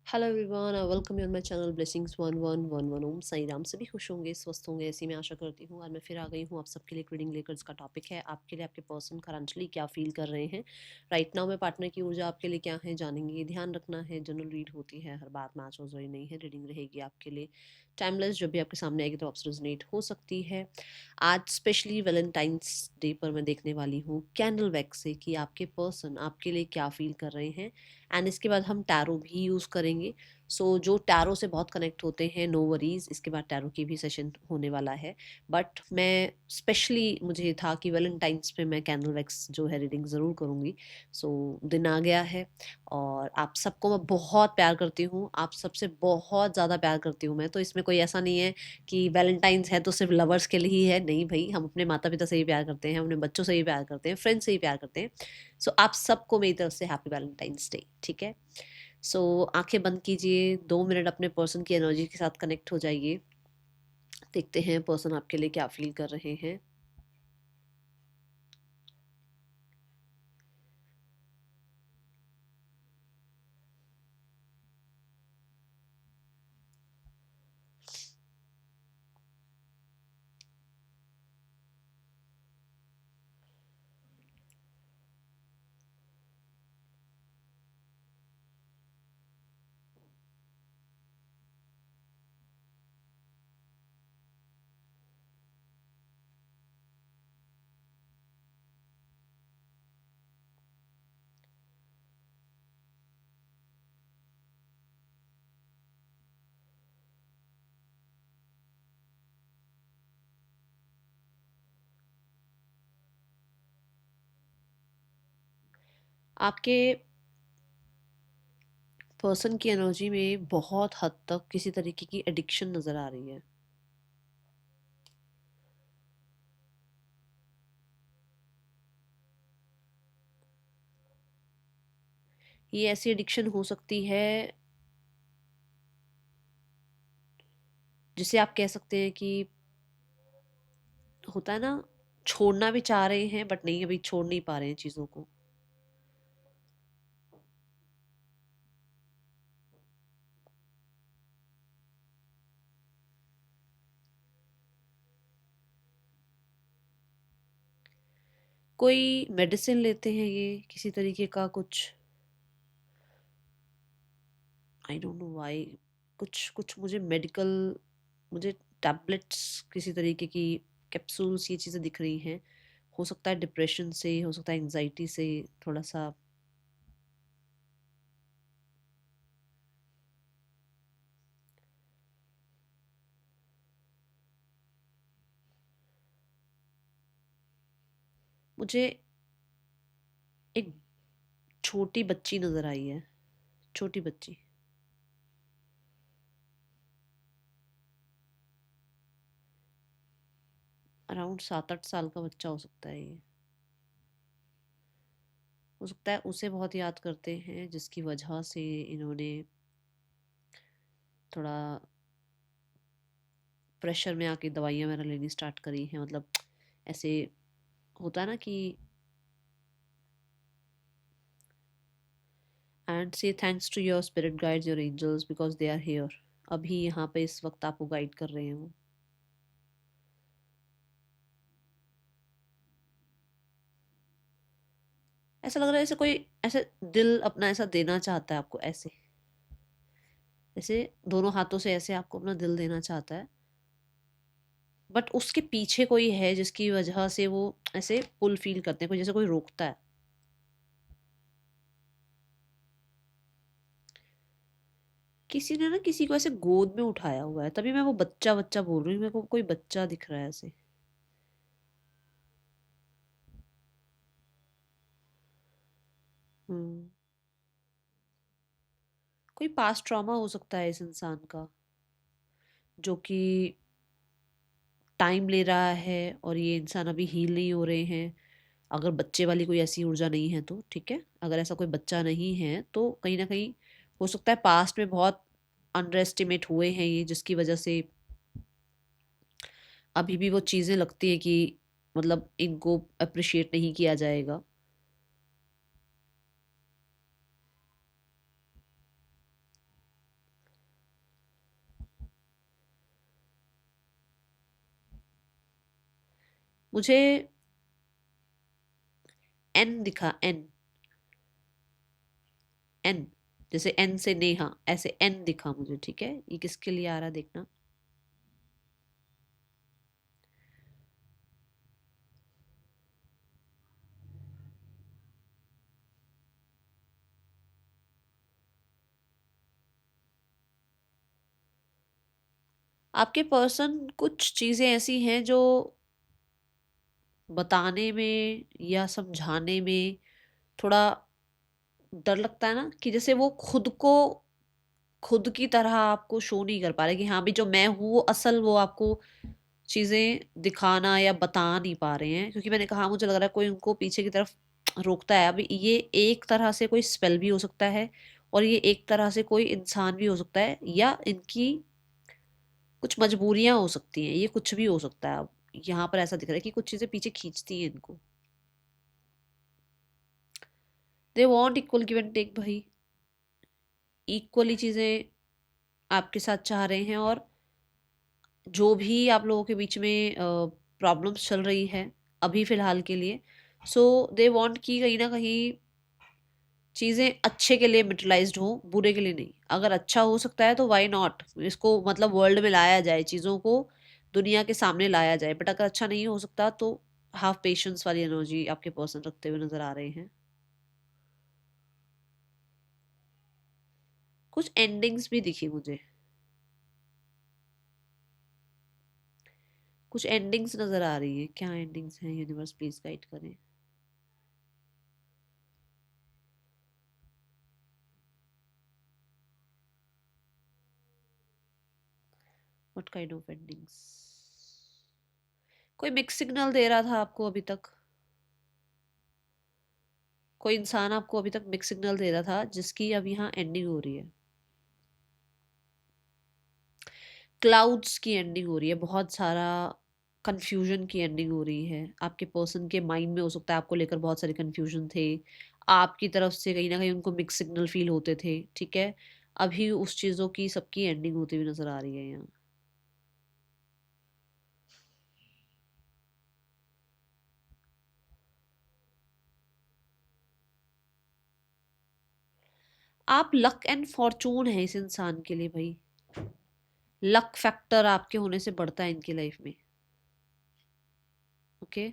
Hello everyone, welcome you on my channel blessings 1111। ओम साई राम। सभी खुश होंगे, स्वस्थ होंगे, ऐसी मैं आशा करती हूँ। आज मैं फिर आ गई हूँ आप सबके लिए एक रीडिंग लेकर। इसका टॉपिक है आपके लिए आपके पर्सन करंटली क्या फील कर रहे हैं राइट नाउ में। पार्टनर की ऊर्जा आपके लिए क्या है जानेंगे। ध्यान रखना है, जनरल रीड होती है, हर बात मैच हो रही नहीं है। रीडिंग रहेगी आपके लिए टाइमलेस, जब भी आपके सामने आएगी तो आपसे रेजोनेट हो सकती है। आज स्पेशली वैलेंटाइंस डे पर मैं देखने वाली हूँ कैंडल वैक्स से कि आपके पर्सन आपके लिए क्या फील कर रहे हैं। एंड इसके बाद हम टैरो भी यूज़ करेंगे। जो टैरो से बहुत कनेक्ट होते हैं, नो वरीज, इसके बाद टैरो की भी सेशन होने वाला है। बट मैं स्पेशली मुझे था कि वैलेंटाइंस पे मैं कैंडल वैक्स जो है रीडिंग ज़रूर करूँगी। दिन आ गया है और आप सबको मैं बहुत प्यार करती हूँ। आप सबसे बहुत ज़्यादा प्यार करती हूँ मैं। तो इसमें कोई ऐसा नहीं है कि वैलेंटाइंस है तो सिर्फ लवर्स के लिए ही है। नहीं भाई, हम अपने माता पिता से ही प्यार करते हैं, हम अपने बच्चों से ही प्यार करते हैं, फ्रेंड्स से ही प्यार करते हैं। आप सबको मेरी तरफ से हैप्पी वैलेंटाइंस डे। ठीक है। आंखें बंद कीजिए, 2 मिनट अपने पर्सन की एनर्जी के साथ कनेक्ट हो जाइए। देखते हैं पर्सन आपके लिए क्या फील कर रहे हैं। आपके पर्सन की एनर्जी में बहुत हद तक किसी तरीके की एडिक्शन नजर आ रही है। ये ऐसी एडिक्शन हो सकती है जिसे आप कह सकते हैं कि होता है ना, छोड़ना भी चाह रहे हैं बट नहीं, अभी छोड़ नहीं पा रहे हैं चीजों को। कोई मेडिसिन लेते हैं ये किसी तरीके का कुछ, आई डोंट नो व्हाई। कुछ कुछ मुझे मेडिकल, मुझे टैबलेट्स किसी तरीके की, कैप्सूल्स, ये चीज़ें दिख रही हैं। हो सकता है डिप्रेशन से, हो सकता है एंजाइटी से थोड़ा सा। मुझे एक छोटी बच्ची नज़र आई है, छोटी बच्ची। अराउंड 7-8 साल का बच्चा हो सकता है ये। हो सकता है उसे बहुत याद करते हैं जिसकी वजह से इन्होंने थोड़ा प्रेशर में आके दवाइयाँ वगैरह लेनी स्टार्ट करी हैं। मतलब ऐसे होता है ना कि एंड से thanks to your spirit guides, your angels, because they are here. अभी यहाँ पे इस वक्त आपको गाइड कर रहे हैं वो। ऐसा लग रहा है जैसे कोई ऐसे दिल अपना ऐसा देना चाहता है आपको, ऐसे ऐसे दोनों हाथों से ऐसे आपको अपना दिल देना चाहता है। बट उसके पीछे कोई है जिसकी वजह से वो ऐसे पुल फील करते हैं, कोई जैसे कोई रोकता है। किसी ने ना किसी को ऐसे गोद में उठाया हुआ है, तभी मैं वो बच्चा बच्चा बोल रही हूँ। मेरे को कोई बच्चा दिख रहा है ऐसे। हम्म। कोई पास्ट ट्रॉमा हो सकता है इस इंसान का, जो कि टाइम ले रहा है और ये इंसान अभी हील नहीं हो रहे हैं। अगर बच्चे वाली कोई ऐसी ऊर्जा नहीं है तो ठीक है। अगर ऐसा कोई बच्चा नहीं है तो कहीं ना कहीं हो सकता है पास्ट में बहुत अंडर एस्टिमेट हुए हैं ये, जिसकी वजह से अभी भी वो चीज़ें लगती है कि मतलब इनको अप्रिशिएट नहीं किया जाएगा। मुझे एन दिखा, एन, एन, जैसे एन से नेहा, ऐसे एन दिखा मुझे, ठीक है? ये किसके लिए आ रहा देखना। आपके पर्सन कुछ चीजें ऐसी हैं जो बताने में या समझाने में थोड़ा डर लगता है ना, कि जैसे वो खुद को खुद की तरह आपको शो नहीं कर पा रहे, कि हाँ भी जो मैं हूँ वो असल, वो आपको चीजें दिखाना या बता नहीं पा रहे हैं। क्योंकि मैंने कहा मुझे लग रहा है कोई उनको पीछे की तरफ रोकता है। अभी ये एक तरह से कोई स्पेल भी हो सकता है, और ये एक तरह से कोई इंसान भी हो सकता है, या इनकी कुछ मजबूरियां हो सकती हैं, ये कुछ भी हो सकता है। अब यहाँ पर ऐसा दिख रहा है कि कुछ चीजें पीछे खींचती हैं इनको। They want equal give and take भाई, इक्वली चीजें आपके साथ चाह रहे हैं। और जो भी आप लोगों के बीच में प्रॉब्लम्स चल रही है अभी फिलहाल के लिए, सो दे वांट कि कहीं ना कहीं चीज़ें अच्छे के लिए यूटिलाइज्ड हो, बुरे के लिए नहीं। अगर अच्छा हो सकता है तो वाई नॉट, इसको मतलब वर्ल्ड में लाया जाए, चीज़ों को दुनिया के सामने लाया जाए। बट अगर अच्छा नहीं हो सकता तो हाफ पेशेंस वाली एनर्जी आपके पर्सन रखते हुए नजर आ रहे हैं। कुछ एंडिंग्स भी दिखी मुझे, कुछ एंडिंग्स नजर आ रही है। क्या एंडिंग्स हैं? यूनिवर्स प्लीज गाइड करें। What kind of endings? कोई मिक्स सिग्नल दे रहा था आपको अभी तक, कोई इंसान आपको अभी तक मिक्स सिग्नल दे रहा था, जिसकी अब यहाँ एंडिंग हो रही है। क्लाउड्स की एंडिंग हो रही है, बहुत सारा कंफ्यूजन की एंडिंग हो रही है। आपके पर्सन के माइंड में हो सकता है आपको लेकर बहुत सारे कंफ्यूजन थे, आपकी तरफ से कहीं ना कहीं उनको मिक्स सिग्नल फील होते थे, ठीक है? अभी उस चीज़ों की सबकी एंडिंग होती हुई नजर आ रही है यहाँ। आप लक एंड फॉर्चून है इस इंसान के लिए भाई। लक फैक्टर आपके होने से बढ़ता है इनकी लाइफ में, okay?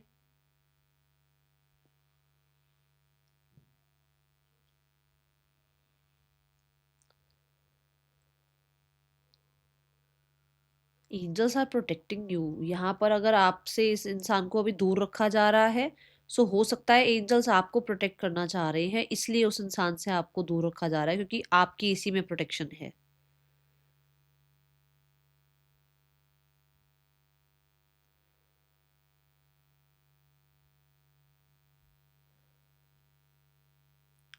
Angels are protecting you. यहाँ पर अगर आपसे इस इंसान को अभी दूर रखा जा रहा है, सो हो सकता है एंजल्स आपको प्रोटेक्ट करना चाह रहे हैं, इसलिए उस इंसान से आपको दूर रखा जा रहा है, क्योंकि आपकी इसी में प्रोटेक्शन है।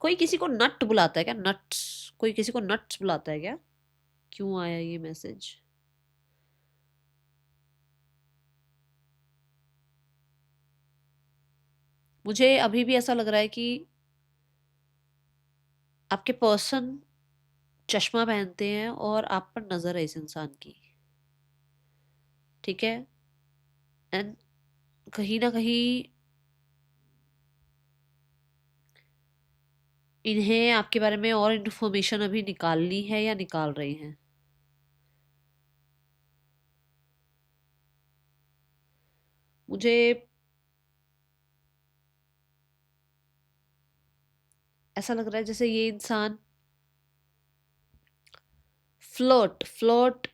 कोई किसी को नट बुलाता है क्या? नट्स, कोई किसी को नट्स बुलाता है क्या? क्यों आया ये मैसेज? मुझे अभी भी ऐसा लग रहा है कि आपके पर्सन चश्मा पहनते हैं और आप पर नजर है इस इंसान की, ठीक है? एंड कहीं ना कहीं इन्हें आपके बारे में और इन्फॉर्मेशन अभी निकालनी है या निकाल रहे हैं। मुझे ऐसा लग रहा है जैसे ये इंसान फ्लर्ट फ्लर्ट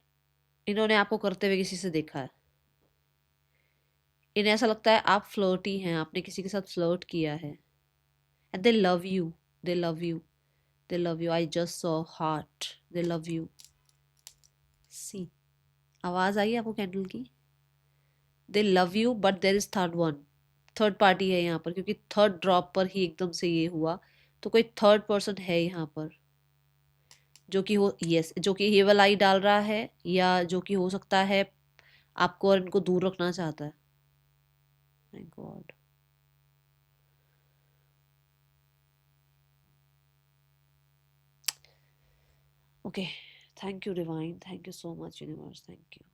इन्होंने आपको करते हुए किसी से देखा है। इन्हें ऐसा लगता है आप फ्लर्टी हैं, आपने किसी के साथ फ्लर्ट किया है। And they love you, they love you, they love you. I just saw heart, they love you. See, आवाज आई आपको कैंडल की? They love you but there is third one, third party है यहाँ पर, क्योंकि थर्ड ड्रॉप पर ही एकदम से ये हुआ। तो कोई थर्ड पर्सन है यहाँ पर, जो कि हो, यस, जो कि ये वाला आई डाल रहा है, या जो कि हो सकता है आपको और इनको दूर रखना चाहता है। My God. Okay, thank you divine, thank you so much universe, thank you,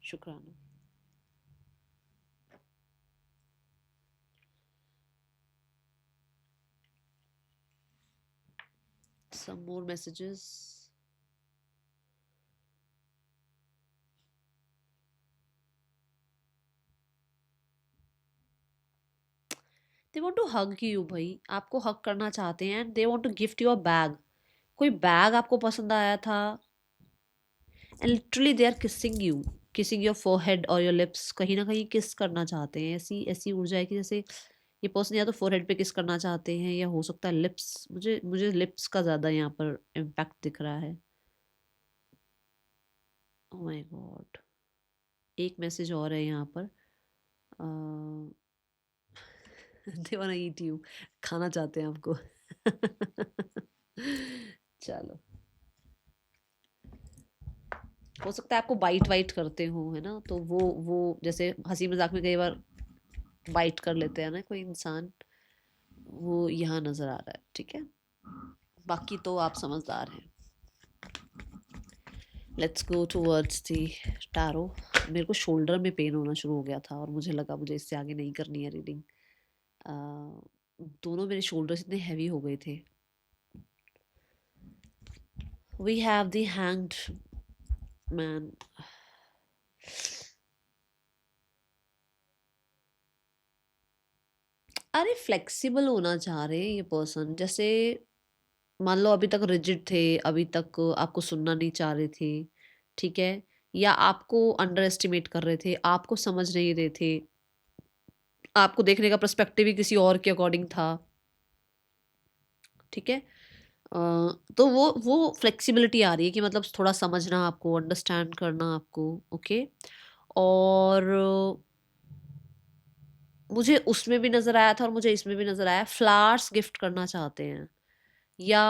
शुक्राना। some more messages. They want to hug you भाई, आपको हग करना चाहते हैं and they want to gift you a bag. कोई बैग आपको पसंद आया था and literally they are kissing your forehead or your lips. कहीं ना कहीं किस करना चाहते हैं, ऐसी ऐसी ऊर्जा है कि जैसे ये पर्सन या तो फोरहेड पे किस करना चाहते हैं या हो सकता है लिप्स, मुझे मुझे लिप्स का ज़्यादा यहाँ पर इम्पैक्ट दिख रहा है. Oh my God. एक मैसेज और है यहाँ पर. दे वांना ईट यू, खाना चाहते हैं आपको. चलो, हो सकता है आपको बाइट वाइट करते हो, है ना, तो वो जैसे हंसी मजाक में कई बार बाइट कर लेते हैं ना कोई इंसान, वो यहाँ नजर आ रहा है. ठीक है, बाकी तो आप समझदार हैं. Let's go towards the tarot. मेरे को शोल्डर में पेन होना शुरू हो गया था और मुझे लगा मुझे इससे आगे नहीं करनी है रीडिंग. दोनों मेरे शोल्डर्स इतने हैवी हो गए थे. We have the hanged man. अरे फ्लेक्सिबल होना चाह रहे हैं ये पर्सन. जैसे मान लो अभी तक रिजिड थे, अभी तक आपको सुनना नहीं चाह रहे थे, ठीक है, या आपको अंडर एस्टिमेट कर रहे थे, आपको समझ नहीं रहे थे, आपको देखने का पर्सपेक्टिव ही किसी और के अकॉर्डिंग था. ठीक है, तो वो फ्लेक्सिबिलिटी आ रही है कि मतलब थोड़ा समझना आपको, अंडरस्टैंड करना आपको. ओके, और मुझे उसमें भी नज़र आया था और मुझे इसमें भी नज़र आया. फ्लावर्स गिफ्ट करना चाहते हैं या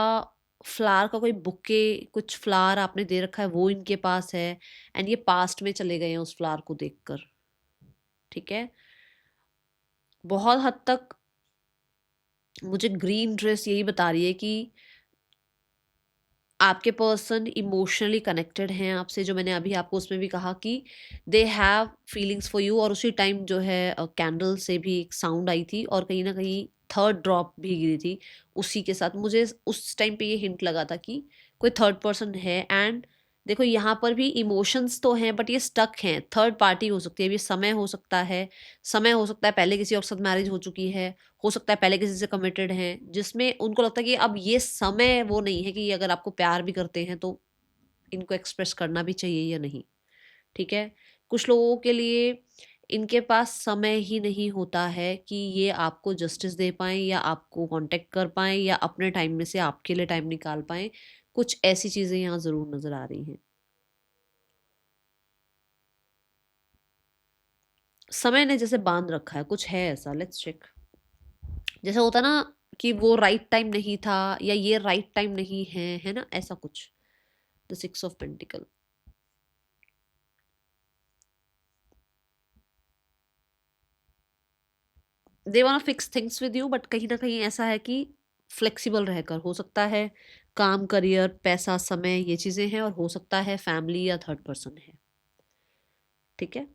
फ्लावर का कोई बुके, कुछ फ्लावर आपने दे रखा है वो इनके पास है एंड ये पास्ट में चले गए हैं उस फ्लावर को देखकर. ठीक है, बहुत हद तक मुझे ग्रीन ड्रेस यही बता रही है कि आपके पर्सन इमोशनली कनेक्टेड हैं आपसे, जो मैंने अभी आपको उसमें भी कहा कि they have feelings for you. और उसी टाइम जो है कैंडल से भी एक साउंड आई थी और कहीं ना कहीं थर्ड ड्रॉप भी गिरी थी उसी के साथ. मुझे उस टाइम पे ये हिंट लगा था कि कोई थर्ड पर्सन है. एंड देखो यहाँ पर भी इमोशंस तो हैं बट ये स्टक हैं. थर्ड पार्टी हो सकती है, ये समय हो सकता है, समय हो सकता है पहले किसी और के साथ मैरिज हो चुकी है, हो सकता है पहले किसी से कमिटेड हैं, जिसमें उनको लगता है कि अब ये समय वो नहीं है कि अगर आपको प्यार भी करते हैं तो इनको एक्सप्रेस करना भी चाहिए या नहीं. ठीक है, कुछ लोगों के लिए इनके पास समय ही नहीं होता है कि ये आपको जस्टिस दे पाएँ या आपको कांटेक्ट कर पाएँ या अपने टाइम में से आपके लिए टाइम निकाल पाएँ. कुछ ऐसी चीज़ें यहाँ ज़रूर नज़र आ रही हैं. समय ने जैसे बांध रखा है, कुछ है ऐसा. Let's check. जैसे होता ना कि वो राइट टाइम नहीं था या ये राइट टाइम नहीं है ना, ऐसा कुछ. The 6 of pentacle. They want fix things with you but कहीं ना कहीं ऐसा है कि फ्लेक्सिबल रहकर, हो सकता है काम, करियर, पैसा, समय, ये चीजें हैं, और हो सकता है फैमिली या थर्ड पर्सन है. ठीक है,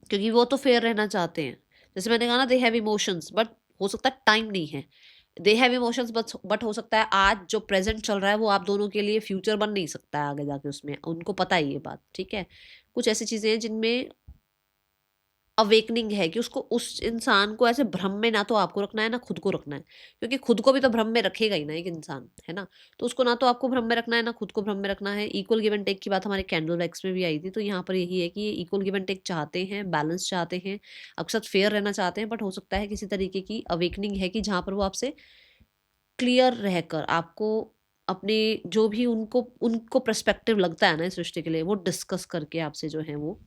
क्योंकि वो तो फेयर रहना चाहते हैं. जैसे मैंने कहा ना, दे हैव इमोशंस बट हो सकता है टाइम नहीं है. दे हैव इमोशंस बट हो सकता है आज जो प्रेजेंट चल रहा है वो आप दोनों के लिए फ्यूचर बन नहीं सकता है आगे जाके, उसमें उनको पता है ये बात. ठीक है, कुछ ऐसी चीजें हैं जिनमें अवेकनिंग है कि उसको, उस इंसान को ऐसे भ्रम में ना तो आपको रखना है ना खुद को रखना है, क्योंकि खुद को भी तो भ्रम में रखेगा ही ना एक इंसान, है ना. तो उसको ना तो आपको भ्रम में रखना है ना खुद को भ्रम में रखना है. इक्वल गिव एंड टेक की बात हमारे कैंडल वैक्स में भी आई थी, तो यहाँ पर यही है कि ये इक्वल गिव एंड टेक चाहते हैं, बैलेंस चाहते हैं, आपके साथ फेयर रहना चाहते हैं. बट हो सकता है किसी तरीके की अवेकनिंग है कि जहाँ पर वो आपसे क्लियर रहकर आपको अपने जो भी उनको उनको पर्सपेक्टिव लगता है ना इस रिश्ते के लिए, वो डिस्कस करके आपसे जो है वो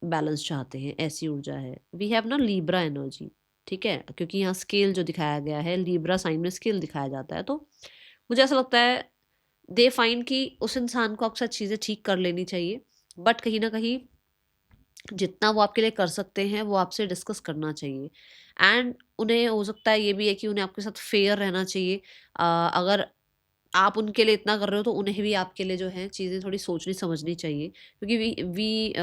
बैलेंस चाहते हैं. ऐसी ऊर्जा है. वी हैव ना लीब्रा एनर्जी. ठीक है, क्योंकि यहाँ स्केल जो दिखाया गया है, लीब्रा साइन में स्केल दिखाया जाता है, तो मुझे ऐसा लगता है दे फाइंड कि उस इंसान को अक्सर चीज़ें ठीक कर लेनी चाहिए, बट कहीं ना कहीं जितना वो आपके लिए कर सकते हैं वो आपसे डिस्कस करना चाहिए. एंड उन्हें हो सकता है ये भी है कि उन्हें आपके साथ फेयर रहना चाहिए. अगर आप उनके लिए इतना कर रहे हो तो उन्हें भी आपके लिए जो है चीज़ें थोड़ी सोचनी समझनी चाहिए, क्योंकि we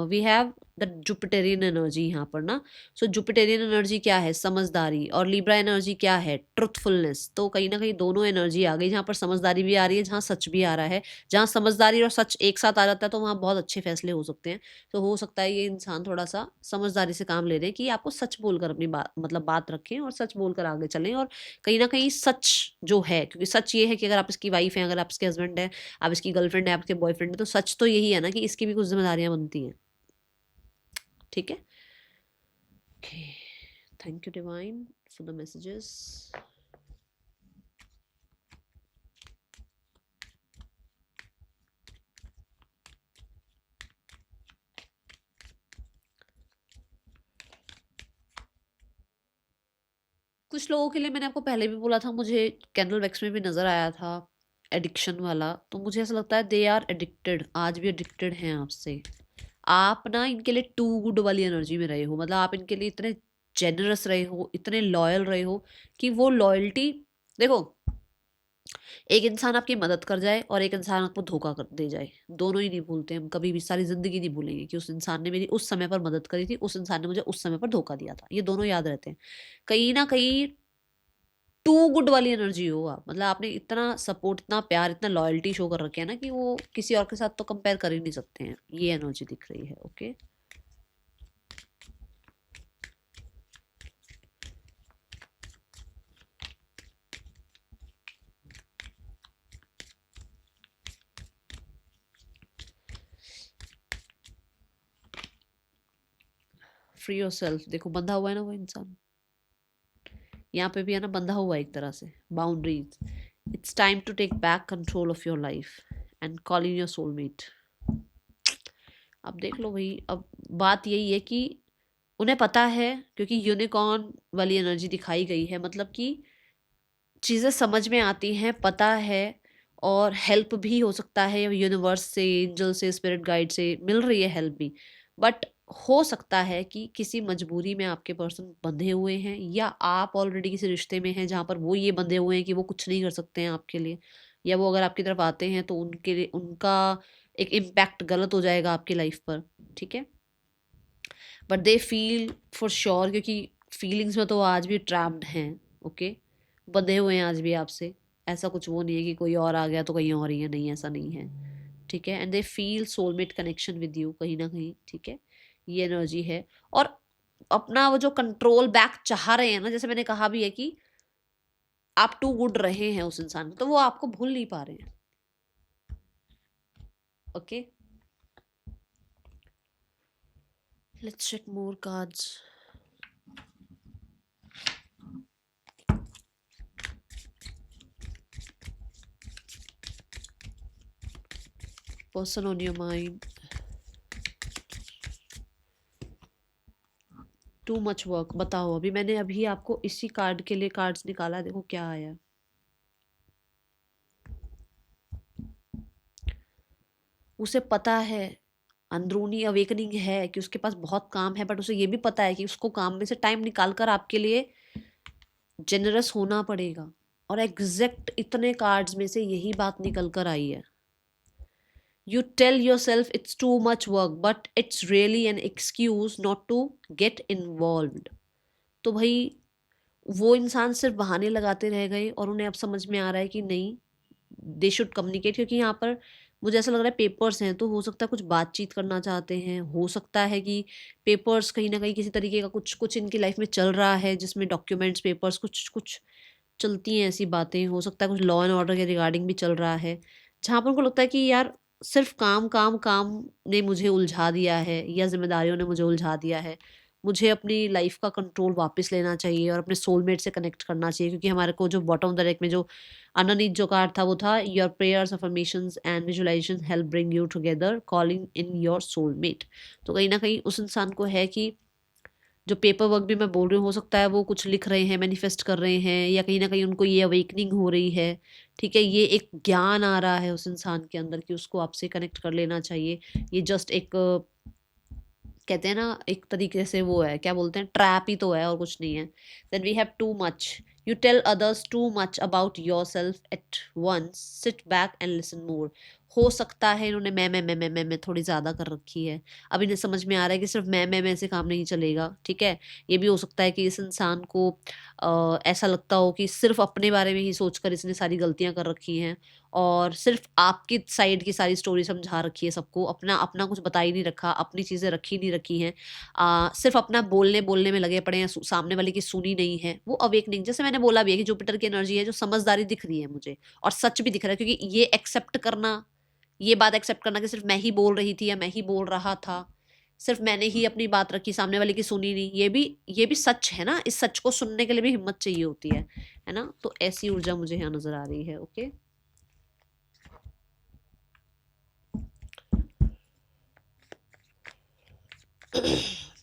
we have the Jupiterian energy यहाँ पर ना। सो जुपिटेरियन एनर्जी क्या है, समझदारी, और लिब्रा एनर्जी क्या है, ट्रुथफुलनेस। तो कहीं ना कहीं दोनों एनर्जी आ गई, जहाँ पर समझदारी भी आ रही है, जहाँ सच भी आ रहा है। जहाँ समझदारी और सच एक साथ आ जाता है तो वहाँ बहुत अच्छे फैसले हो सकते हैं। तो हो सकता है ये इंसान थोड़ा सा समझदारी से काम ले रहे हैं कि आपको सच बोलकर अपनी बात मतलब बात रखें और सच बोलकर आगे चलें। और कहीं ना कहीं सच जो है, क्योंकि सच ये है कि अगर आप इसकी वाइफ हैं, अगर आप इसके हस्बैंड हैं, आप इसकी गर्लफ्रेंड है, आपके बॉयफ्रेंड है, तो सच तो यही है ना कि इसकी भी कुछ जिम्मेदारियां बनती हैं। ठीक है, okay, thank you divine for the messages. कुछ लोगों के लिए मैंने आपको पहले भी बोला था, मुझे कैंडल वैक्स में भी नजर आया था एडिक्शन वाला। तो मुझे ऐसा लगता है दे आर एडिक्टेड, आज भी एडिक्टेड हैं आपसे। आप ना इनके लिए टू गुड वाली एनर्जी में रहे हो, मतलब आप इनके लिए इतने जेनरस रहे हो, इतने लॉयल रहे हो कि वो लॉयल्टी, देखो, एक इंसान आपकी मदद कर जाए और एक इंसान आपको धोखा कर दे जाए, दोनों ही नहीं भूलते हम कभी भी, सारी जिंदगी नहीं भूलेंगे कि उस इंसान ने मेरी उस समय पर मदद करी थी, उस इंसान ने मुझे उस समय पर धोखा दिया था। ये दोनों याद रहते हैं। कहीं ना कहीं टू गुड वाली एनर्जी हो आप, मतलब आपने इतना सपोर्ट, इतना प्यार, इतना लॉयल्टी शो कर रखे है ना कि वो किसी और के साथ तो कंपेयर कर ही नहीं सकते हैं। ये एनर्जी दिख रही है। Okay, free your self. देखो बंधा हुआ है ना वो इंसान, यहाँ पे भी है ना, बंधा हुआ है एक तरह से, boundaries. It's time to take back control of your life and call in your soulmate. अब देख लो भाई, अब बात यही है कि उन्हें पता है, क्योंकि यूनिकॉर्न वाली एनर्जी दिखाई गई है, मतलब कि चीज़ें समझ में आती हैं, पता है, और हेल्प भी हो सकता है यूनिवर्स से, एंजल से, स्पिरिट गाइड से मिल रही है हेल्प भी। बट हो सकता है कि किसी मजबूरी में आपके पर्सन बंधे हुए हैं, या आप ऑलरेडी किसी रिश्ते में हैं जहाँ पर वो ये बंधे हुए हैं कि वो कुछ नहीं कर सकते हैं आपके लिए, या वो अगर आपकी तरफ आते हैं तो उनके लिए उनका एक इम्पैक्ट गलत हो जाएगा आपकी लाइफ पर। ठीक है, but they feel for sure, क्योंकि फीलिंग्स में तो वो आज भी ट्रैप्ड हैं। ओके, बंधे हुए हैं आज भी आपसे। ऐसा कुछ वो नहीं है कि कोई और आ गया तो कहीं और ही है, नहीं, ऐसा नहीं है। ठीक है, and they feel soulmate connection with you कहीं ना कहीं। ठीक है, ये एनर्जी है। और अपना वो जो कंट्रोल बैक चाह रहे हैं ना, जैसे मैंने कहा भी है कि आप टू गुड रहे हैं उस इंसान को, तो वो आपको भूल नहीं पा रहे हैं। Okay, let's check more cards. Person on your mind, too much work. बताओ, अभी मैंने अभी आपको इसी कार्ड के लिए कार्ड्स निकाला, देखो क्या आया। उसे पता है, अंदरूनी अवेकनिंग है कि उसके पास बहुत काम है, बट उसे ये भी पता है कि उसको काम में से टाइम निकाल कर आपके लिए जेनरस होना पड़ेगा। और एग्जैक्ट इतने कार्ड्स में से यही बात निकल कर आई है। You tell yourself it's too much work, but it's really an excuse not to get involved. तो भाई वो इंसान सिर्फ बहाने लगाते रह गए, और उन्हें अब समझ में आ रहा है कि नहीं, दे शुड कम्युनिकेट। क्योंकि यहाँ पर मुझे ऐसा लग रहा है पेपर्स हैं, तो हो सकता है कुछ बातचीत करना चाहते हैं, हो सकता है कि पेपर्स कहीं ना कहीं किसी तरीके का कुछ कुछ इनकी लाइफ में चल रहा है, जिसमें डॉक्यूमेंट्स, पेपर्स, कुछ कुछ चलती हैं ऐसी बातें। हो सकता है कुछ लॉ एंड ऑर्डर के रिगार्डिंग भी चल रहा है, जहाँ पर उनको लगता है कि यार सिर्फ काम काम काम ने मुझे उलझा दिया है, या जिम्मेदारियों ने मुझे उलझा दिया है। मुझे अपनी लाइफ का कंट्रोल वापस लेना चाहिए और अपने सोलमेट से कनेक्ट करना चाहिए। क्योंकि हमारे को जो बॉटम ऑफ द डेक में जो अंडरनीथ जो कार्ड था वो था, your prayers, affirmations and visualisation help bring you together, calling in your soulmate. तो कहीं ना कहीं उस इंसान को है कि जो पेपर वर्क भी मैं बोल रही हूँ, हो सकता है वो कुछ लिख रहे हैं, मैनिफेस्ट कर रहे हैं, या कहीं ना कहीं उनको ये अवेकनिंग हो रही है। ठीक है, ये एक ज्ञान आ रहा है उस इंसान के अंदर कि उसको आपसे कनेक्ट कर लेना चाहिए। ये जस्ट एक कहते हैं ना, एक तरीके से वो है, क्या बोलते हैं, ट्रैप ही तो है और कुछ नहीं है। Then we have too much. You tell others too much about yourself at once, sit back and listen more. हो सकता है इन्होंने मैं थोड़ी ज़्यादा कर रखी है। अब इन्हें समझ में आ रहा है कि सिर्फ़ मैं से काम नहीं चलेगा, ठीक है? ये भी हो सकता है कि इस इंसान को ऐसा लगता हो कि सिर्फ़ अपने बारे में ही सोचकर इसने सारी गलतियाँ कर रखी हैं और सिर्फ़ आपकी साइड की सारी स्टोरी समझा रखी है सबको, अपना अपना कुछ बता ही नहीं रखा, अपनी चीज़ें रखी नहीं रखी हैं। सिर्फ़ अपना बोलने-बोलने में लगे पड़े हैं, सामने वाले की सुनी नहीं है। वो अवेकनिंग, जैसे मैंने बोला भी है कि जुपिटर की एनर्जी है, जो समझदारी दिख रही है मुझे और सच भी दिख रहा है, क्योंकि ये बात एक्सेप्ट करना कि सिर्फ़ मैं ही बोल रही थी या मैं ही बोल रहा था, सिर्फ़ मैंने ही अपनी बात रखी, सामने वाले की सुनी नहीं, ये भी सच है ना, इस सच को सुनने के लिए भी हिम्मत चाहिए होती है ना? तो ऐसी ऊर्जा मुझे यहाँ नज़र आ रही है, okay?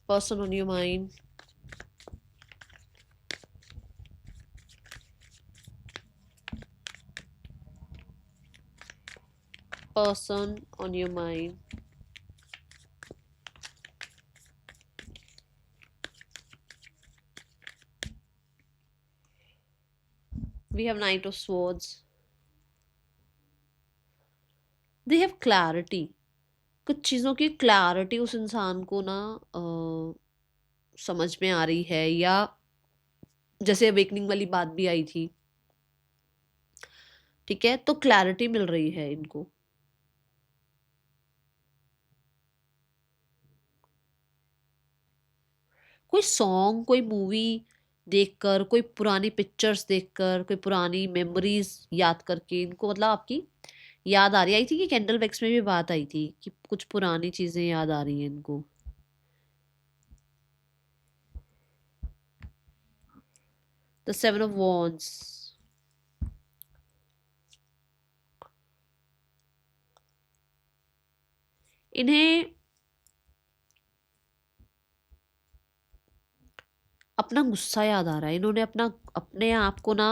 Person on your mind, person on your mind, we have Knight of Swords, they have clarity, कुछ चीज़ों की क्लैरिटी उस इंसान को ना समझ में आ रही है, या जैसे अवेकनिंग वाली बात भी आई थी, ठीक है? तो क्लैरिटी मिल रही है इनको। कोई सॉन्ग, कोई मूवी देखकर, कोई पुरानी पिक्चर्स देखकर, कोई पुरानी मेमोरीज़ याद करके इनको मतलब आपकी याद आ रही आई थी कि कैंडल वैक्स में भी बात आई थी कि कुछ पुरानी चीज़ें याद आ रही हैं इनको। द 7 ऑफ वॉन्ड्स, इन्हें अपना गुस्सा याद आ रहा है। इन्होंने अपने आप को ना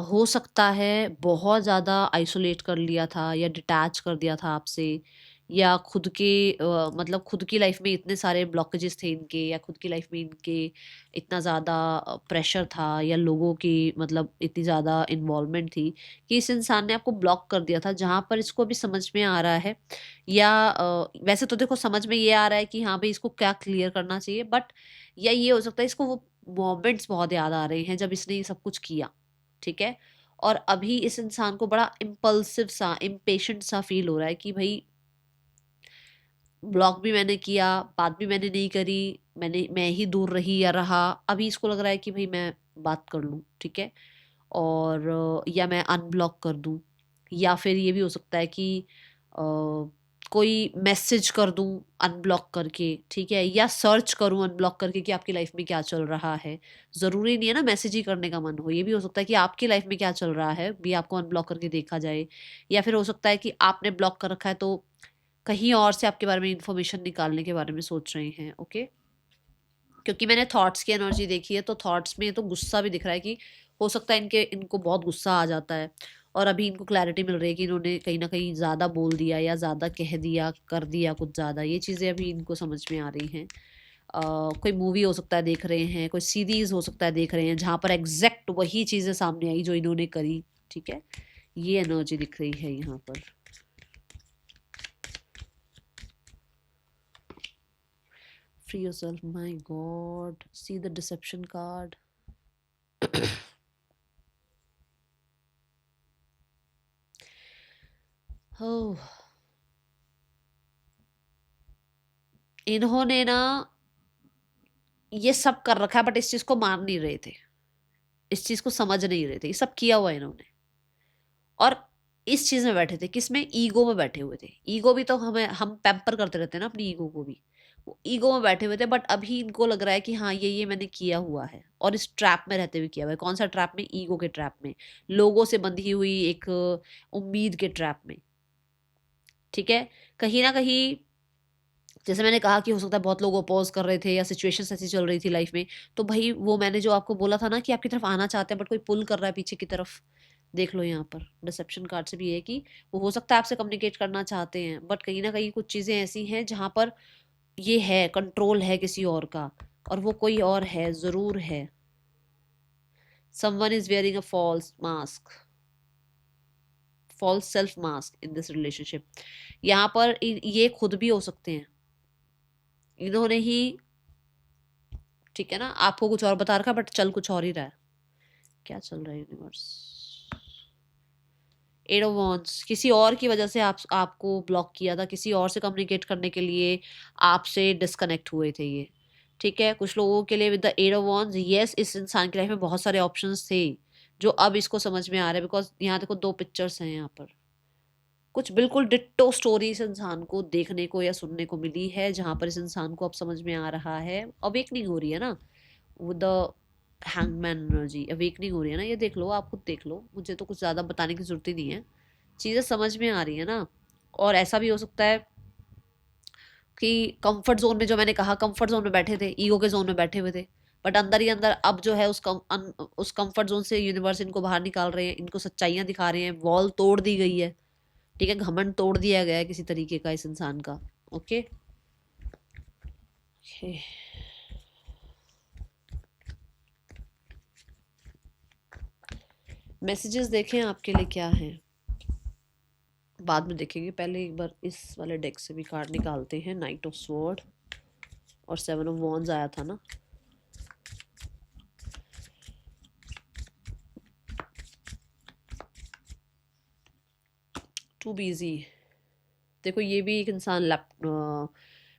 हो सकता है बहुत ज़्यादा आइसोलेट कर लिया था या डिटैच कर दिया था आपसे, या खुद के मतलब खुद की लाइफ में इतने सारे ब्लॉकेजेस थे इनके, या खुद की लाइफ में इनके इतना ज़्यादा प्रेशर था, या लोगों की मतलब इतनी ज़्यादा इन्वॉल्वमेंट थी कि इस इंसान ने आपको ब्लॉक कर दिया था, जहाँ पर इसको अभी समझ में आ रहा है, या वैसे तो देखो समझ में ये आ रहा है कि हाँ भाई इसको क्या क्लियर करना चाहिए, बट या ये हो सकता है इसको वो मोमेंट्स बहुत याद आ रहे हैं जब इसने ये सब कुछ किया, ठीक है? और अभी इस इंसान को बड़ा इम्पल्सिव सा, इम्पेशेंट सा फील हो रहा है कि भाई ब्लॉक भी मैंने किया, बात भी मैंने नहीं करी, मैं ही दूर रही या रहा, अभी इसको लग रहा है कि भाई मैं बात कर लूँ, ठीक है? और या मैं अनब्लॉक कर दूँ, या फिर ये भी हो सकता है कि अ, कोई मैसेज कर दूँ अनब्लॉक करके, ठीक है? या सर्च करूँ अनब्लॉक करके कि आपकी लाइफ में क्या चल रहा है। ज़रूरी नहीं है ना मैसेज ही करने का मन हो, ये भी हो सकता है कि आपकी लाइफ में क्या चल रहा है भी आपको अनब्लॉक करके देखा जाए, या फिर हो सकता है कि आपने ब्लॉक कर रखा है तो कहीं और से आपके बारे में इन्फॉर्मेशन निकालने के बारे में सोच रहे हैं, ओके? क्योंकि मैंने थॉट्स की एनर्जी देखी है, तो थॉट्स में तो गुस्सा भी दिख रहा है कि हो सकता है इनको बहुत गुस्सा आ जाता है और अभी इनको क्लैरिटी मिल रही है कि इन्होंने कहीं न कहीं ज़्यादा बोल दिया या ज़्यादा कह दिया, कर दिया कुछ ज़्यादा, ये चीज़ें अभी इनको समझ में आ रही हैं। कोई मूवी हो सकता है देख रहे हैं, कोई सीरीज़ हो सकता है देख रहे हैं, जहाँ पर एग्ज़ैक्ट वही चीज़ें सामने आई जो इन्होंने करी, ठीक है? ये एनर्जी दिख रही है यहाँ पर। Free yourself, my God. See the deception card. Oh. इन्होंने ना ये सब कर रखा है बट इस चीज को मान नहीं रहे थे, इस चीज को समझ नहीं रहे थे, ये सब किया हुआ है इन्होंने। और इस चीज में बैठे थे, किसमें? ईगो में बैठे हुए थे। ईगो भी तो हम पैम्पर करते रहते हैं ना अपनी ईगो को भी, वो ईगो में बैठे हुए थे, बट अभी इनको लग रहा है कि हाँ ये मैंने किया हुआ है, और इस ट्रैप में रहते हुए किया हुआ है। कौन सा ट्रैप में? ईगो के ट्रैप में, लोगों से बंधी हुई एक उम्मीद के ट्रैप में, ठीक है? कहीं ना कहीं जैसे मैंने कहा कि हो सकता है बहुत लोग अपोज कर रहे थे या सिचुएशंस ऐसी चल रही थी लाइफ में, तो भाई वो मैंने जो आपको बोला था ना कि आपकी तरफ आना चाहते हैं बट कोई पुल कर रहा है पीछे की तरफ, देख लो यहाँ पर डिसेप्शन कार्ड से भी ये है कि वो हो सकता है आपसे कम्युनिकेट करना चाहते हैं, बट कहीं ना कहीं कुछ चीज़ें ऐसी हैं जहाँ पर ये है, कंट्रोल है किसी और का, और वो कोई और है, ज़रूर है। Someone is wearing a false mask, false self mask in this relationship. यहाँ पर ये खुद भी हो सकते हैं, इन्होंने ही, ठीक है ना, आपको कुछ और बता रखा बट चल कुछ और ही रहा है। क्या चल रहा है यूनिवर्स? एट ऑफ वॉन्ड्स, किसी और की वजह से आपको ब्लॉक किया था, किसी और से कम्युनिकेट करने के लिए आपसे डिस्कनेक्ट हुए थे ये, ठीक है। कुछ लोगों के लिए with the eight of wands, yes, इस इंसान की लाइफ में बहुत सारे ऑप्शंस थे जो अब इसको समझ में आ रहे हैं, बिकॉज यहाँ देखो 2 पिक्चर्स हैं यहाँ पर। कुछ बिल्कुल डिट्टो स्टोरी इस इंसान को देखने को या सुनने को मिली है, जहां पर इस इंसान को अब समझ में आ रहा है, अवेकनिंग हो रही है ना, वो द हैंगमैन एनर्जी, अवेकनिंग हो रही है ना, ये देख लो, आप खुद देख लो, मुझे तो कुछ ज़्यादा बताने की जरूरत ही नहीं है, चीज़ें समझ में आ रही है ना। और ऐसा भी हो सकता है कि कंफर्ट जोन में, जो मैंने कहा कंफर्ट जोन में बैठे थे, ईगो के जोन में बैठे हुए थे, बट अंदर ही अंदर अब जो है उस कंफर्ट जोन से यूनिवर्स इनको बाहर निकाल रहे हैं, इनको सच्चाइयां दिखा रहे हैं, वॉल तोड़ दी गई है, ठीक है, घमंड तोड़ दिया गया है किसी तरीके का इस इंसान का। ओके, मैसेजेस देखें आपके लिए क्या है, बाद में देखेंगे, पहले एक बार इस वाले डेक से भी कार्ड निकालते हैं। नाइट ऑफ स्वॉर्ड और 7 ऑफ वॉन्ड्स आया था ना, टू बिजी। देखो ये भी एक इंसान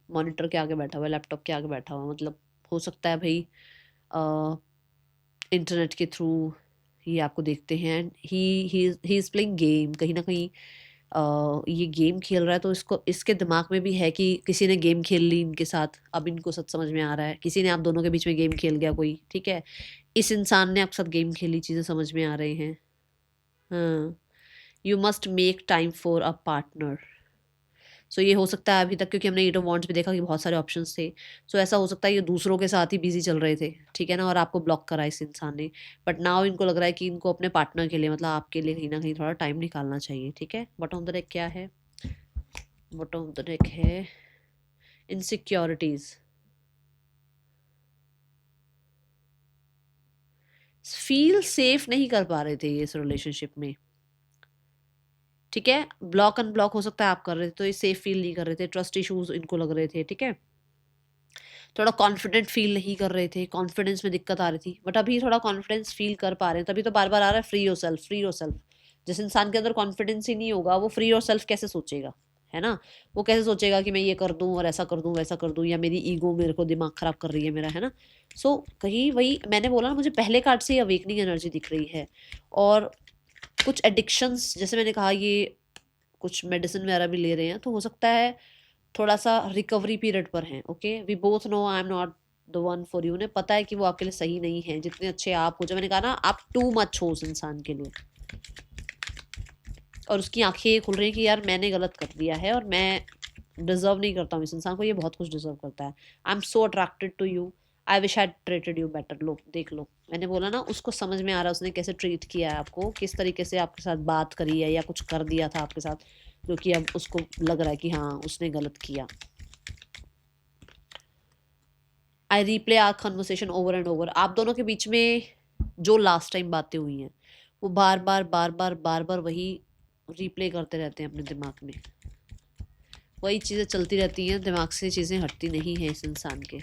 मॉनिटर के आगे बैठा हुआ है, लैपटॉप के आगे बैठा हुआ है, मतलब हो सकता है भाई इंटरनेट के थ्रू ये आपको देखते हैं, ही इज प्लेइंग गेम, कहीं ना कहीं ये गेम खेल रहा है, तो इसको, इसके दिमाग में भी है कि किसी ने गेम खेल ली इनके साथ, अब इनको सच समझ में आ रहा है, किसी ने आप दोनों के बीच में गेम खेल गया कोई, ठीक है, इस इंसान ने आपके साथ गेम खेली, चीज़ें समझ में आ रही हैं। हाँ, you must make time for a partner. So ये हो सकता है अभी तक, क्योंकि हमने एट ऑफ वॉन्ड्स भी देखा कि बहुत सारे ऑप्शंस थे, सो ऐसा हो सकता है ये दूसरों के साथ ही बिजी चल रहे थे, ठीक है ना, और आपको ब्लॉक करा इस इंसान ने, बट नाउ इनको लग रहा है कि इनको अपने पार्टनर के लिए, मतलब आपके लिए कहीं ना कहीं थोड़ा टाइम निकालना चाहिए, ठीक है। बॉटम ऑफ द डेक क्या है? बॉटम ऑफ द डेक है इनसिक्योरिटीज, फील सेफ नहीं कर पा रहे थे ये इस रिलेशनशिप में, ठीक है, ब्लॉक अनब्लॉक हो सकता है आप कर रहे थे तो ये सेफ फील नहीं कर रहे थे, ट्रस्ट इश्यूज इनको लग रहे थे, ठीक है, थोड़ा कॉन्फिडेंट फील नहीं कर रहे थे, कॉन्फिडेंस में दिक्कत आ रही थी, बट अभी थोड़ा कॉन्फिडेंस फील कर पा रहे हैं, तभी तो बार बार आ रहा है free your self, free your self. जिस इंसान के अंदर कॉन्फिडेंस ही नहीं होगा वो फ्री योर सेल्फ कैसे सोचेगा, है ना, वो कैसे सोचेगा कि मैं ये कर दूं और ऐसा कर दूं वैसा कर दूं, या मेरी ईगो मेरे को दिमाग खराब कर रही है मेरा, है ना। सो कहीं वही मैंने बोला ना, मुझे पहले कार्ड से अवेकनिंग एनर्जी दिख रही है, और कुछ एडिक्शंस, जैसे मैंने कहा ये कुछ मेडिसिन वगैरह भी ले रहे हैं, तो हो सकता है थोड़ा सा रिकवरी पीरियड पर हैं। Okay, we both know I am not the one for you, उन्हें पता है कि वो आपके लिए सही नहीं है, जितने अच्छे आप हो, जो मैंने कहा ना, आप टू मच हो उस इंसान के लिए, और उसकी आंखें खुल रही हैं कि यार मैंने गलत कर दिया है और मैं डिजर्व नहीं करता हूँ इस इंसान को, ये बहुत कुछ डिजर्व करता है, I am so attracted to you, I wish I treated you better. लो देख लो, मैंने बोला ना, उसको समझ में आ रहा है उसने कैसे ट्रीट किया है आपको, किस तरीके से आपके साथ बात करी है या कुछ कर दिया था आपके साथ, जो कि अब उसको लग रहा है कि हाँ उसने गलत किया। I replay our conversation over and over, आप दोनों के बीच में जो लास्ट टाइम बातें हुई हैं वो बार बार बार बार बार बार वही रिप्ले करते रहते हैं अपने दिमाग में, वही चीज़ें चलती रहती हैं, दिमाग से चीज़ें हटती नहीं हैं इस इंसान के।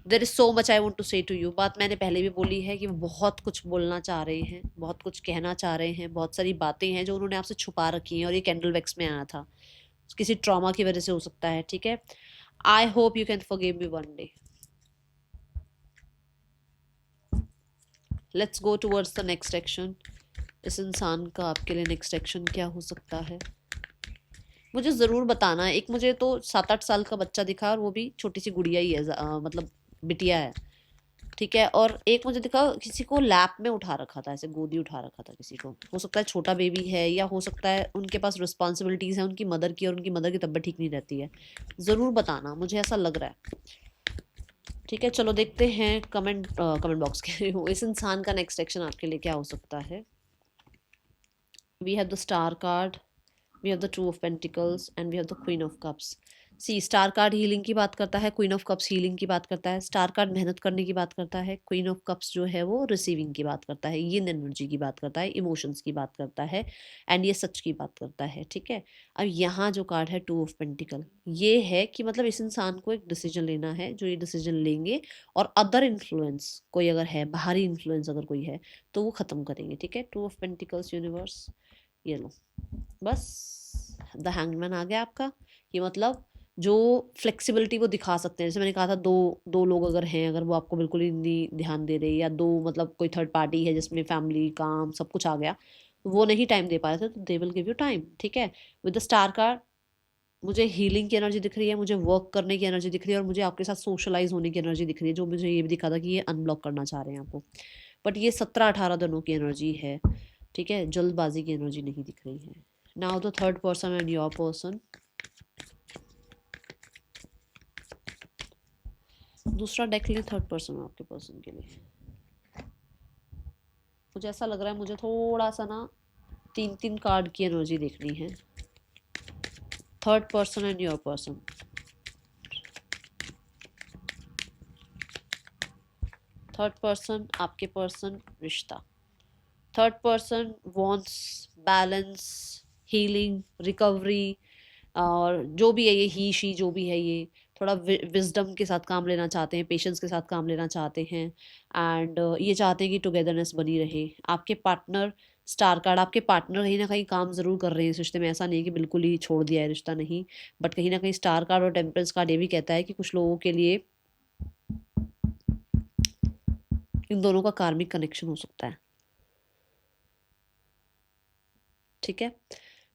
There is so much I want to say to you, बात मैंने पहले भी बोली है कि वो बहुत कुछ बोलना चाह रहे हैं, बहुत कुछ कहना चाह रहे हैं, बहुत सारी बातें हैं जो उन्होंने आपसे छुपा रखी हैं, और ये कैंडल वैक्स में आया था, किसी ट्रॉमा की वजह से हो सकता है, ठीक है। I hope you can forgive me one day. Let's go towards the next action. इस इंसान का आपके लिए नेक्स्ट एक्शन क्या हो सकता है, मुझे ज़रूर बताना है। एक मुझे तो 7-8 साल का बच्चा दिखा, और वो भी छोटी सी गुड़िया ही है, मतलब बिटिया है, ठीक है, और एक मुझे दिखा किसी को लैप में उठा रखा था, ऐसे गोदी उठा रखा था किसी को, हो सकता है छोटा बेबी है, या हो सकता है उनके पास रिस्पॉन्सिबिलिटीज़ हैं उनकी मदर की, और उनकी मदर की तबीयत ठीक नहीं रहती है, ज़रूर बताना, मुझे ऐसा लग रहा है, ठीक है। चलो देखते हैं कमेंट बॉक्स के इस इंसान का नेक्स्ट एक्शन आपके लिए क्या हो सकता है। We have the star card, we have the two of pentacles and we have the queen of cups। See star card healing की बात करता है, क्वीन ऑफ कप्स हीलिंग की बात करता है, स्टार कार्ड मेहनत करने की बात करता है, क्वीन ऑफ कप्स जो है वो रिसीविंग की बात करता है, यिन एनर्जी की बात करता है, इमोशंस की बात करता है, एंड ये सच की बात करता है। ठीक है, अब यहाँ जो कार्ड है टू ऑफ पेंटिकल, ये है कि मतलब इस इंसान को एक डिसीजन लेना है, जो ये डिसीजन लेंगे और अदर इन्फ्लुएंस कोई अगर है, बाहरी इन्फ्लुएंस अगर कोई है तो वो ख़त्म करेंगे। ठीक है, टू ऑफ पेंटिकल्स यूनिवर्स, ये लो बस द हैंगमैन आ गया आपका। ये मतलब जो फ्लेक्सिबिलिटी वो दिखा सकते हैं, जैसे मैंने कहा था दो दो लोग अगर हैं, अगर वो आपको बिल्कुल ही नहीं ध्यान दे रहे, या दो मतलब कोई थर्ड पार्टी है जिसमें फैमिली काम सब कुछ आ गया, तो वो नहीं टाइम दे पा रहे थे, तो they will give you time. ठीक है, विद द स्टार कार्ड मुझे हीलिंग की एनर्जी दिख रही है, मुझे वर्क करने की एनर्जी दिख रही है, और मुझे आपके साथ सोशलाइज होने की एनर्जी दिख रही है, जो मुझे ये भी दिखा था कि ये अनब्लॉक करना चाह रहे हैं आपको, बट ये 17-18 दिनों की एनर्जी है। ठीक है, जल्दबाजी की एनर्जी नहीं दिख रही है। Now the third person and your person, दूसरा डेक लें थर्ड पर्सन और आपके पर्सन के लिए। मुझे ऐसा लग रहा है मुझे थोड़ा सा ना 3-3 कार्ड की एनर्जी देखनी है। Third person and your person, third person आपके पर्सन रिश्ता, third person wants balance, healing, recovery, और जो भी है ये ही शी जो भी है, ये थोड़ा विजडम के साथ काम लेना चाहते हैं, पेशेंस के साथ काम लेना चाहते हैं, एंड ये चाहते हैं कि टुगेदरनेस बनी रहे। आपके पार्टनर, स्टार कार्ड, आपके पार्टनर कहीं ना कहीं काम ज़रूर कर रहे हैं इस रिश्ते में, ऐसा नहीं है कि बिल्कुल ही छोड़ दिया है रिश्ता, नहीं, बट कहीं ना कहीं स्टार कार्ड और टेम्परेंस कार्ड ये भी कहता है कि कुछ लोगों के लिए इन दोनों का कार्मिक कनेक्शन हो सकता है। ठीक है,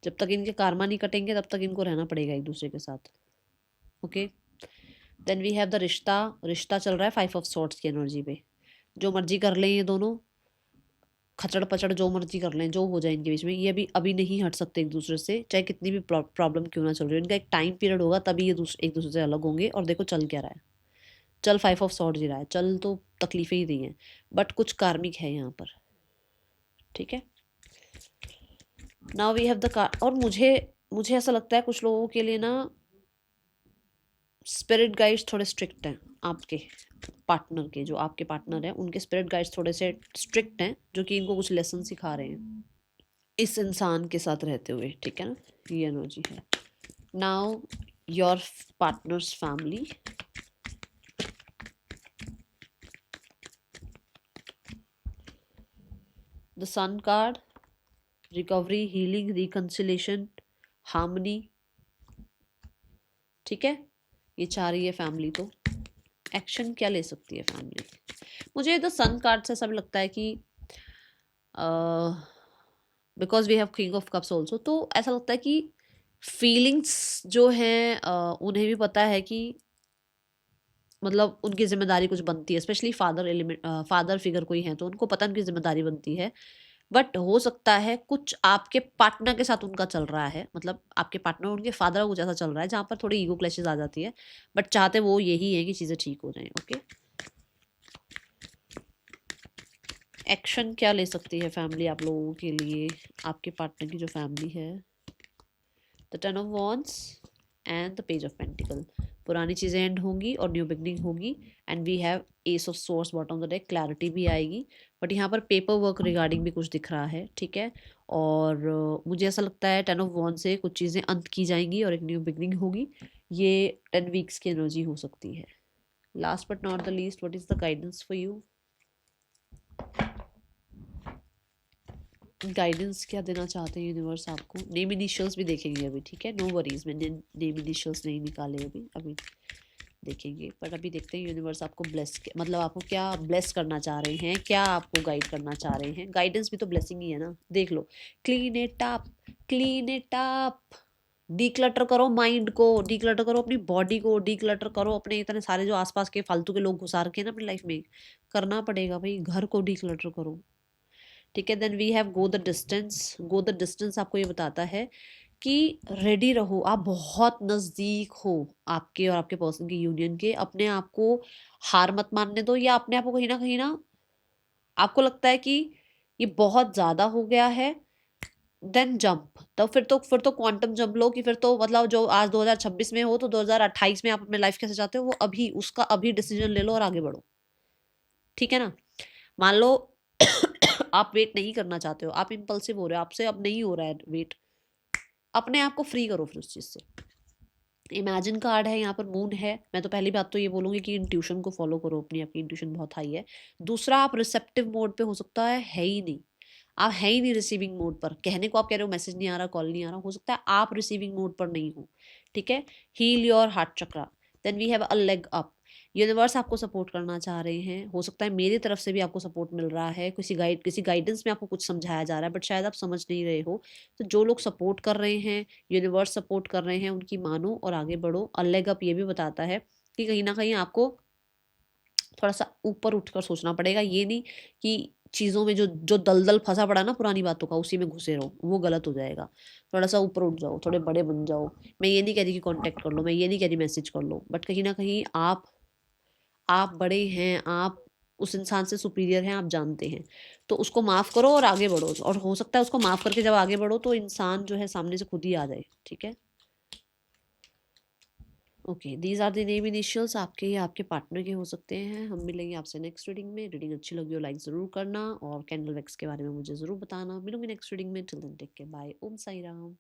जब तक इनके कार्मा नहीं कटेंगे तब तक इनको रहना पड़ेगा एक दूसरे के साथ। Okay, then we have the रिश्ता, रिश्ता चल रहा है 5 ऑफ सॉर्ड्स की एनर्जी पे। जो मर्जी कर लें ये दोनों, खचड़ पचड़ जो मर्जी कर लें, जो हो जाए इनके बीच में, ये अभी नहीं हट सकते एक दूसरे से, चाहे कितनी भी प्रॉब्लम क्यों ना चल रही हो। इनका एक टाइम पीरियड होगा तभी ये एक दूसरे से अलग होंगे। और देखो चल क्या रहा है, चल 5 ऑफ सॉर्ड्स ही रहा है, चल तो तकलीफें ही रही हैं, बट कुछ कार्मिक है यहाँ पर। ठीक है, now we have the card, और मुझे ऐसा लगता है कुछ लोगों के लिए ना स्पिरिट गाइड्स थोड़े स्ट्रिक्ट हैं आपके पार्टनर के, जो आपके पार्टनर हैं उनके स्पिरिट गाइड्स थोड़े से स्ट्रिक्ट हैं, जो कि इनको कुछ लेसन सिखा रहे हैं इस इंसान के साथ रहते हुए। ठीक है ना, ये एनर्जी है। Now your partner's family, the sun card, recovery, healing, reconciliation, harmony. ठीक है, ये चाह रही है फैमिली, तो एक्शन क्या ले सकती है फैमिली? मुझे द सन कार्ड से सब लगता है कि because we have king of cups also, तो ऐसा लगता है कि फीलिंग्स जो हैं उन्हें भी पता है कि मतलब उनकी जिम्मेदारी कुछ बनती है, specially father element, father figure कोई है तो उनको पता उनकी जिम्मेदारी बनती है। बट हो सकता है कुछ आपके पार्टनर के साथ उनका चल रहा है, मतलब आपके पार्टनर उनके फादर का कुछ ऐसा चल रहा है जहाँ पर थोड़ी ईगो क्लैशेस आ जाती है, बट चाहते वो यही है कि चीज़ें ठीक हो जाएं। ओके, एक्शन क्या ले सकती है फैमिली आप लोगों के लिए, आपके पार्टनर की जो फैमिली है? The ten of wands and the page of pentacles, पुरानी चीज़ें एंड होंगी और न्यू बिगनिंग होगी, and we have ace of swords bottom of the deck, clarity भी आएगी, बट यहाँ पर पेपर वर्क रिगार्डिंग भी कुछ दिख रहा है। ठीक है, और मुझे ऐसा लगता है 10 ऑफ वॉन्ड से कुछ चीज़ें अंत की जाएंगी और एक न्यू बिगनिंग होगी। ये 10 वीक्स की एनर्जी हो सकती है। Last but not the least, what is the guidance for you? Guidance क्या देना चाहते हैं यूनिवर्स आपको? नेम इनिशियल्स भी देखेंगे अभी। ठीक है, नो वरीज, मैंने नेम इनिशियल्स नहीं निकाले अभी देखेंगे, पर अभी देखते हैं यूनिवर्स आपको ब्लेस, मतलब आपको क्या ब्लेस करना चाह रहे हैं, क्या आपको गाइड करना चाह रहे हैं। गाइडेंस भी तो ब्लेसिंग ही है ना। देख लो, clean it up, clean it up, declutter करो माइंड को, डीक्लटर करो अपनी बॉडी को, डीक्लटर करो अपने इतने सारे जो आसपास के फालतू के लोग घुसा रखे हैं ना अपनी लाइफ में, करना पड़ेगा भाई, घर को डीक्लटर करो। ठीक है, then we have go the distance. Go the distance आपको ये बताता है कि रेडी रहो, आप बहुत नज़दीक हो आपके और आपके पर्सन के यूनियन के। अपने आप को हार मत मानने दो, या अपने आप को कहीं ना आपको लगता है कि ये बहुत ज़्यादा हो गया है, देन जंप, तो फिर तो क्वांटम जंप लो कि फिर तो मतलब जो आज 2026 में हो तो 2028 में आप अपने लाइफ कैसे चाहते हो वो अभी उसका अभी डिसीजन ले लो और आगे बढ़ो। ठीक है ना? मान लो आप वेट नहीं करना चाहते हो, आप इम्पल्सिव हो रहे हो, आपसे अब नहीं हो रहा है वेट, अपने आप को फ्री करो फिर उस चीज से। इमेजिन कार्ड है, यहाँ पर मून है। मैं तो पहली बात तो ये बोलूंगी कि इंट्यूशन को फॉलो करो, अपनी आपकी इंट्यूशन बहुत हाई है। दूसरा, आप रिसेप्टिव मोड पे हो सकता है ही नहीं, आप है ही नहीं रिसीविंग मोड पर। कहने को आप कह रहे हो मैसेज नहीं आ रहा, कॉल नहीं आ रहा, हो सकता है आप रिसीविंग मोड पर नहीं हो। ठीक है? Heal your heart chakra. Then we have a leg up. Universe आपको सपोर्ट करना चाह रहे हैं, हो सकता है मेरी तरफ से भी आपको सपोर्ट मिल रहा है, किसी गाइडेंस में आपको कुछ समझाया जा रहा है, बट शायद आप समझ नहीं रहे हो। तो जो लोग सपोर्ट कर रहे हैं, यूनिवर्स सपोर्ट कर रहे हैं, उनकी मानो और आगे बढ़ो। अ लेग अप ये भी बताता है कि कहीं ना कहीं आपको थोड़ा सा ऊपर उठकर सोचना पड़ेगा। ये नहीं कि चीज़ों में जो जो दलदल फंसा पड़ा ना पुरानी बातों का, उसी में घुसे रहो, वो गलत हो जाएगा। थोड़ा सा ऊपर उठ जाओ, थोड़े बड़े बन जाओ। मैं ये नहीं कह रही कि कांटेक्ट कर लो, मैं ये नहीं कह रही मैसेज कर लो, बट कहीं ना कहीं आप बड़े हैं, आप उस इंसान से सुपीरियर हैं, आप जानते हैं। तो उसको माफ़ करो और आगे बढ़ो, और हो सकता है उसको माफ़ करके जब आगे बढ़ो तो इंसान जो है सामने से खुद ही आ जाए। ठीक है? Okay, these are the name initials, आपके या आपके पार्टनर के हो सकते हैं। हम मिलेंगे आपसे नेक्स्ट रीडिंग में। रीडिंग अच्छी लगी हो लाइक ज़रूर करना और कैंडल वैक्स के बारे में मुझे ज़रूर बताना। मिलूंगी नेक्स्ट रीडिंग में। Till then take care, bye, Om Sai Ram.